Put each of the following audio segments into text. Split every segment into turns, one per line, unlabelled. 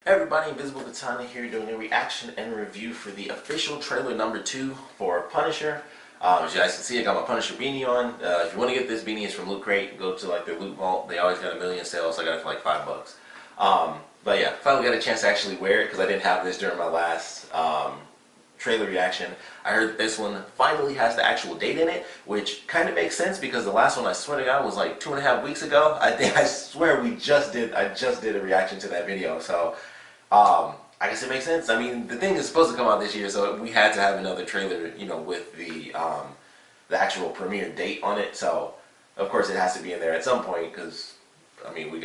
Hey everybody, Invisiblekatana here doing a reaction and review for the official trailer number 2 for Punisher. As you guys can see, I got my Punisher beanie on. If you want to get this beanie, it's from Loot Crate. Go to like their Loot Vault. They always got a million sales, so I got it for like $5. But yeah, finally got a chance to actually wear it because I didn't have this during my last trailer reaction. I heard that this one finally has the actual date in it, which kind of makes sense because the last one, I swear to God, was like 2.5 weeks ago. I swear I just did a reaction to that video. So I guess it makes sense. I mean, the thing is supposed to come out this year, so we had to have another trailer, you know, with the actual premiere date on it. So of course it has to be in there at some point because I mean,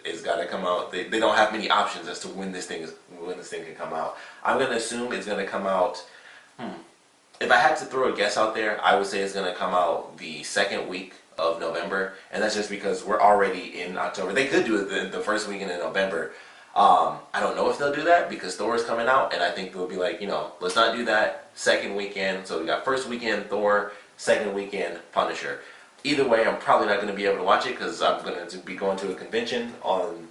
it's got to come out. They don't have many options as to when this thing can come out. I'm gonna assume it's gonna come out. If I had to throw a guess out there, I would say it's gonna come out the second week of November, and that's just because we're already in October. They could do it the first weekend in November. I don't know if they'll do that because Thor is coming out, and I think they'll be like, you know, let's not do that second weekend. So we got first weekend Thor, second weekend Punisher. Either way, I'm probably not going to be able to watch it because I'm going to be going to a convention on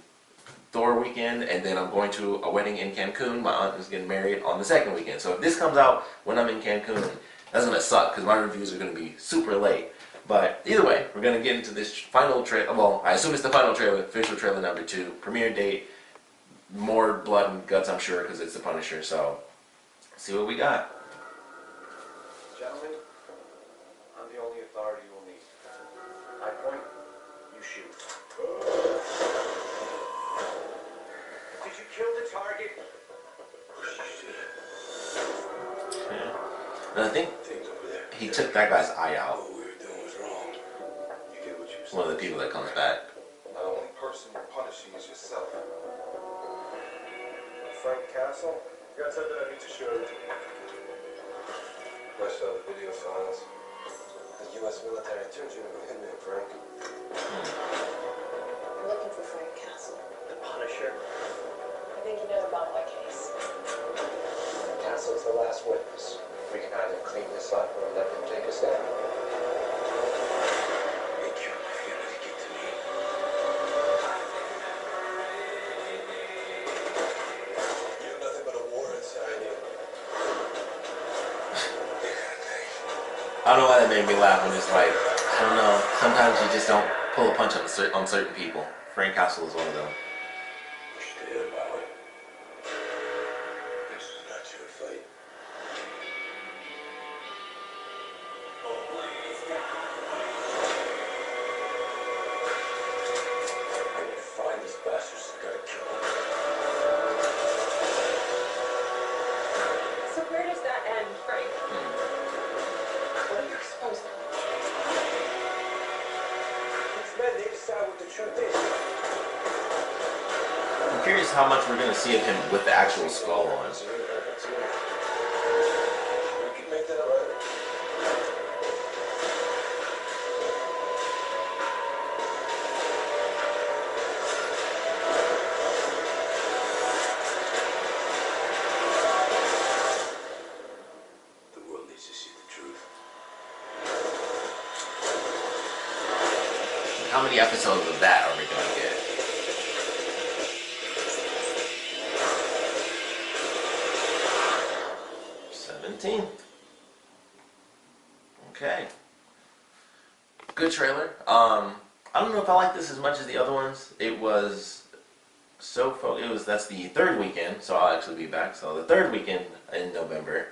Thor weekend, and then I'm going to a wedding in Cancun. My aunt is getting married on the second weekend. So if this comes out when I'm in Cancun, that's going to suck because my reviews are going to be super late. But either way, we're going to get into this final trailer. Well, I assume it's the final trailer, official trailer number 2, premiere date. More blood and guts, I'm sure, because it's the Punisher. So, let's see what we got.
Gentlemen, I'm the only authority you will need. I point, you shoot. Did you kill the target?
Okay. And I think he took that guy's eye out.
What we were doing was wrong. You did what you said.
One of the people that comes back.
The only person you're punishing is yourself. Frank Castle? You got something I need to show you. I saw the video files. The U.S. military turned you into a hitman, Frank.
I'm looking for Frank Castle.
The Punisher?
I think he knows about my case.
Castle's the last witness. We can either clean this up or let him take us down. Make your life here to get to me. You have nothing but a war inside you.
I don't know why that made me laugh when it's like, I don't know, sometimes you just don't pull a punch on certain people. Frank Castle is one of them.
Stay about it. This is not your fight. I need to find these bastards and gotta kill them.
So where does that end, Frank? What are you supposed to do?
These men, they decide what the truth is.
I'm curious how much we're going to see of him with the actual skull on.
We can make that right. The world needs to see the truth.
How many episodes of that are we going to get? 17. Okay. Good trailer. I don't know if I like this as much as the other ones. It was that's the third weekend, so I'll actually be back. So the third weekend in November.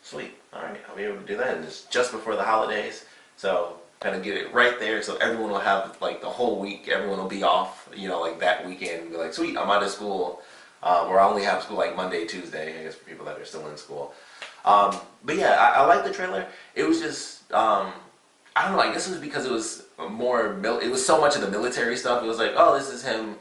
Sweet. Alright, I'll be able to do that. And it's just before the holidays. So kind of get it right there so everyone will have like the whole week. Everyone will be off, you know, like that weekend. Be like, sweet, I'm out of school. Or I only have school like Monday, Tuesday, I guess, for people that are still in school. But yeah, I like the trailer. It was just, I don't know, I guess it was because it was more, it was so much of the military stuff. It was like, oh, this is him.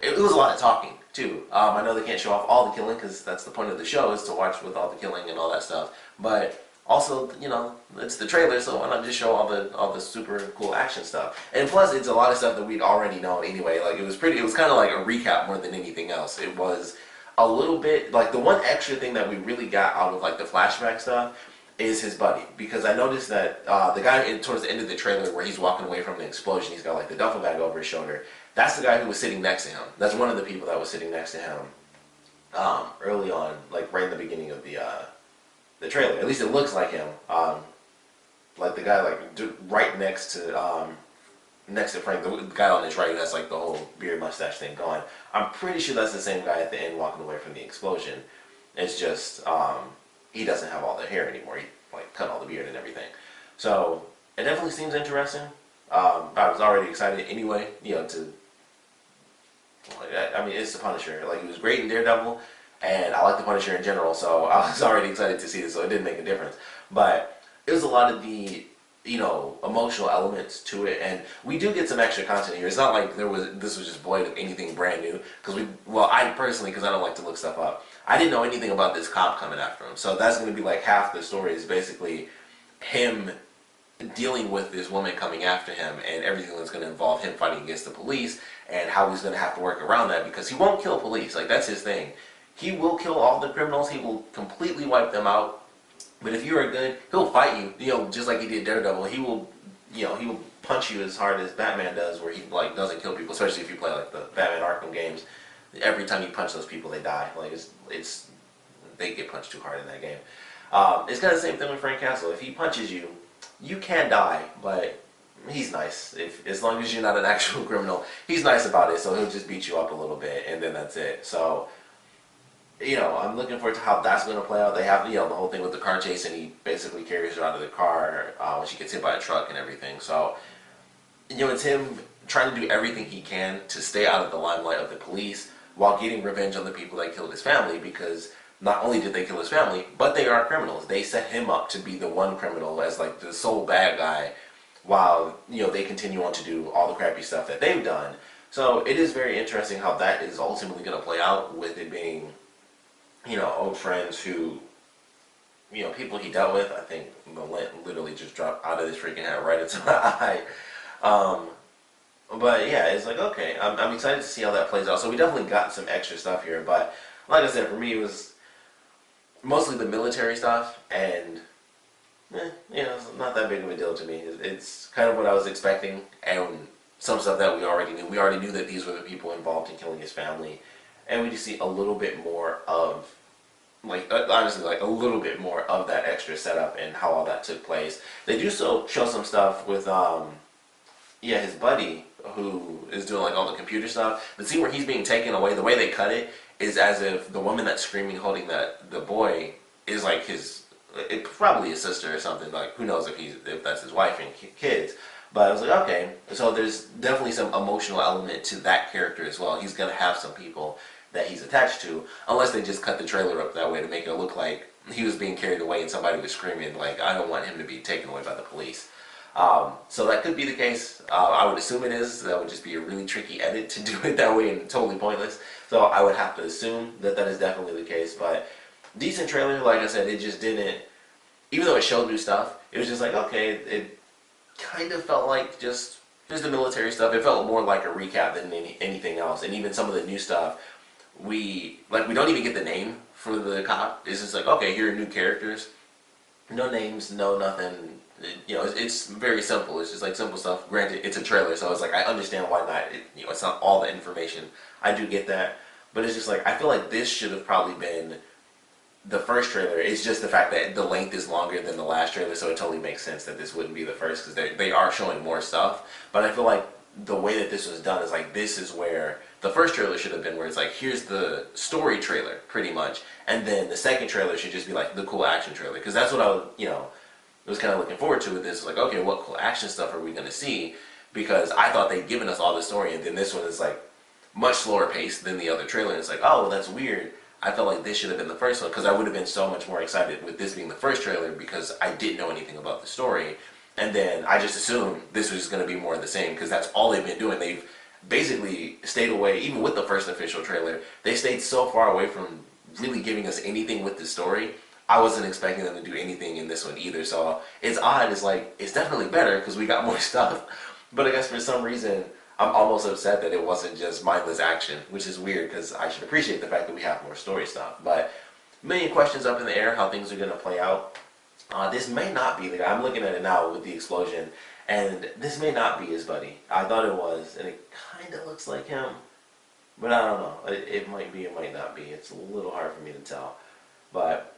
It was a lot of talking, too. I know they can't show off all the killing because that's the point of the show, is to watch with all the killing and all that stuff. But also, you know, it's the trailer, so why not just show all the super cool action stuff? And plus, it's a lot of stuff that we'd already known anyway. Like, it was kind of like a recap more than anything else. It was a little bit, like, the one extra thing that we really got out of, like, the flashback stuff is his buddy, because I noticed that the guy towards the end of the trailer where he's walking away from the explosion, he's got like the duffel bag over his shoulder. That's the guy who was sitting next to him. That's one of the people that was sitting next to him early on, like right in the beginning of the trailer. At least it looks like him. Like the guy right next to Frank, the guy on his right who has like the whole beard mustache thing going. I'm pretty sure that's the same guy at the end walking away from the explosion. It's just he doesn't have all the hair anymore. He like cut all the beard and everything. So it definitely seems interesting. I was already excited anyway, to. I mean, it's the Punisher. Like, he was great in Daredevil, and I like the Punisher in general, so I was already excited to see this, so it didn't make a difference. But it was a lot of the, emotional elements to it, and we do get some extra content here. It's not like this was just void of anything brand new, because I personally, because I don't like to look stuff up, I didn't know anything about this cop coming after him, so that's going to be like half the story is basically him dealing with this woman coming after him and everything that's going to involve him fighting against the police and how he's going to have to work around that, because he won't kill police. Like, that's his thing. He will kill all the criminals. He will completely wipe them out. But if you're good, he'll fight you, just like he did Daredevil. He will punch you as hard as Batman does, where he like doesn't kill people, especially if you play like the Batman Arkham games. Every time you punch those people, they die. Like, they get punched too hard in that game. It's kind of the same thing with Frank Castle. If he punches you, you can die, but he's nice. As long as you're not an actual criminal, he's nice about it, so he'll just beat you up a little bit, and then that's it. So, I'm looking forward to how that's going to play out. They have, the whole thing with the car chase, and he basically carries her out of the car when she gets hit by a truck and everything. So, it's him trying to do everything he can to stay out of the limelight of the police while getting revenge on the people that killed his family, because not only did they kill his family, but they are criminals. They set him up to be the one criminal as like the sole bad guy, while they continue on to do all the crappy stuff that they've done. So it is very interesting how that is ultimately going to play out, with it being old friends who people he dealt with. I think the lint literally just dropped out of this freaking hat right into my eye. But yeah, it's like, okay, I'm excited to see how that plays out. So we definitely got some extra stuff here, but like I said, for me it was mostly the military stuff, and it's not that big of a deal to me. It's kind of what I was expecting, and some stuff that we already knew. We already knew that these were the people involved in killing his family, and we just see a little bit more of, honestly, a little bit more of that extra setup and how all that took place. They do show some stuff with, his buddy, who is doing all the computer stuff. The scene where he's being taken away, the way they cut it is as if the woman that's screaming holding the boy is like it probably his sister or something. Like, who knows if that's his wife and kids. But I was like, okay, so there's definitely some emotional element to that character as well. He's gonna have some people that he's attached to, unless they just cut the trailer up that way to make it look like he was being carried away and somebody was screaming, like, I don't want him to be taken away by the police. So that could be the case. I would assume it is. That would just be a really tricky edit to do it that way and totally pointless. So I would have to assume that is definitely the case. But decent trailer, like I said, it just didn't, even though it showed new stuff, it was just like, okay, it kind of felt like just the military stuff. It felt more like a recap than anything else. And even some of the new stuff, we don't even get the name for the cop. It's just like, okay, here are new characters. No names, no nothing. It's very simple. It's just like simple stuff. Granted, it's a trailer, so it's like, I understand why not. It's not all the information. I do get that. But it's just like, I feel like this should have probably been the first trailer. It's just the fact that the length is longer than the last trailer, so it totally makes sense that this wouldn't be the first, because they are showing more stuff. But I feel like the way that this was done is like, this is where the first trailer should have been, where it's like, here's the story trailer, pretty much. And then the second trailer should just be like the cool action trailer, because that's what I was kind of looking forward to with this. Like, okay, what cool action stuff are we going to see? Because I thought they'd given us all the story, and then this one is like much slower paced than the other trailer. And it's like, oh, well, that's weird. I felt like this should have been the first one, because I would have been so much more excited with this being the first trailer, because I didn't know anything about the story. And then I just assumed this was just going to be more of the same, because that's all they've been doing. They've basically stayed away, even with the first official trailer, they stayed so far away from really giving us anything with the story. I wasn't expecting them to do anything in this one either. So it's odd. It's like, it's definitely better because we got more stuff. But I guess for some reason, I'm almost upset that it wasn't just mindless action, which is weird, because I should appreciate the fact that we have more story stuff. But a million questions up in the air how things are going to play out. This may not be the guy. I'm looking at it now with the explosion, and this may not be his buddy. I thought it was, and it kind of looks like him, but I don't know. It might be, it might not be. It's a little hard for me to tell. But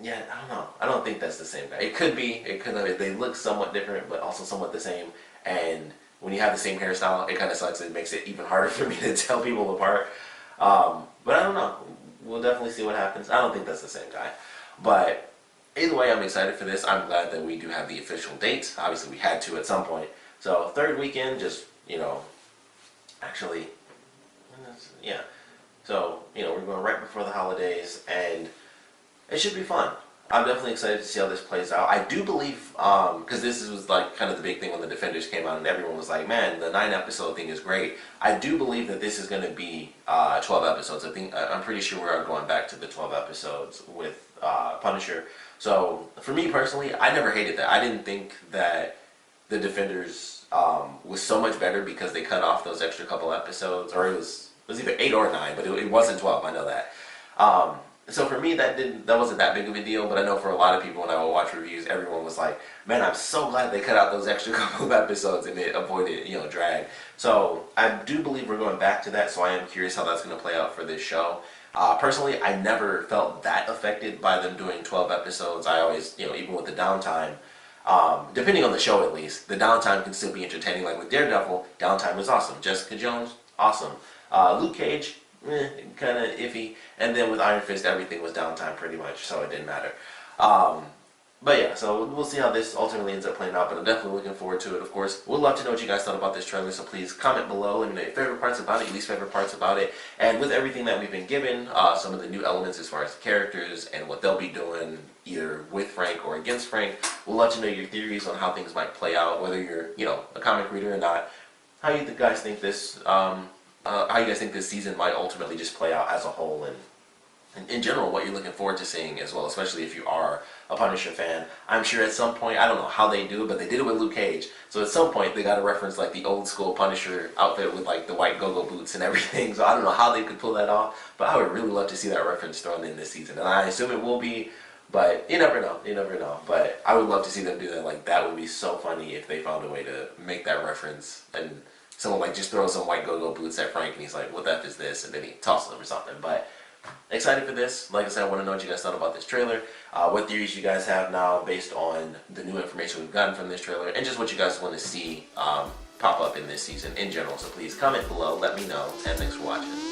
yeah, I don't know. I don't think that's the same guy. It could be. It could. They look somewhat different, but also somewhat the same. And when you have the same hairstyle, it kind of sucks. It makes it even harder for me to tell people apart. But I don't know. We'll definitely see what happens. I don't think that's the same guy. But either way, I'm excited for this. I'm glad that we do have the official date. Obviously, we had to at some point. So third weekend, just, actually, yeah. So, we're going right before the holidays, and it should be fun. I'm definitely excited to see how this plays out. I do believe, because this was like kind of the big thing when the Defenders came out and everyone was like, man, the 9-episode thing is great. I do believe that this is going to be 12 episodes. I'm pretty sure we're going back to the 12 episodes with Punisher. So for me personally, I never hated that. I didn't think that the Defenders was so much better because they cut off those extra couple episodes, or it was either 8 or 9, but it wasn't 12. I know that. So for me, that wasn't that big of a deal, but I know for a lot of people when I would watch reviews, everyone was like, man, I'm so glad they cut out those extra couple of episodes and it avoided, drag. So I do believe we're going back to that, so I am curious how that's going to play out for this show. Personally, I never felt that affected by them doing 12 episodes. I always, even with the downtime, depending on the show at least, the downtime can still be entertaining. Like with Daredevil, downtime was awesome. Jessica Jones, awesome. Luke Cage, kind of iffy. And then with Iron Fist, everything was downtime pretty much, so it didn't matter. But yeah, so we'll see how this ultimately ends up playing out, but I'm definitely looking forward to it, of course. We'd love to know what you guys thought about this trailer, so please comment below. Let me know your favorite parts about it, your least favorite parts about it. And with everything that we've been given, some of the new elements as far as the characters and what they'll be doing, either with Frank or against Frank, we'd love to know your theories on how things might play out, whether you're, a comic reader or not. How you guys think this season might ultimately just play out as a whole, and in general, what you're looking forward to seeing as well, especially if you are a Punisher fan. I'm sure at some point, I don't know how they do it, but they did it with Luke Cage. So at some point, they got to reference like the old school Punisher outfit with like the white go-go boots and everything. So I don't know how they could pull that off, but I would really love to see that reference thrown in this season. And I assume it will be, but you never know. You never know. But I would love to see them do that. Like, that would be so funny if they found a way to make that reference, and someone like just throws some white go-go boots at Frank and he's like, what the F is this? And then he tosses them or something. But excited for this. Like I said, I want to know what you guys thought about this trailer, what theories you guys have now based on the new information we've gotten from this trailer, and just what you guys want to see pop up in this season in general. So please comment below, let me know, and thanks for watching.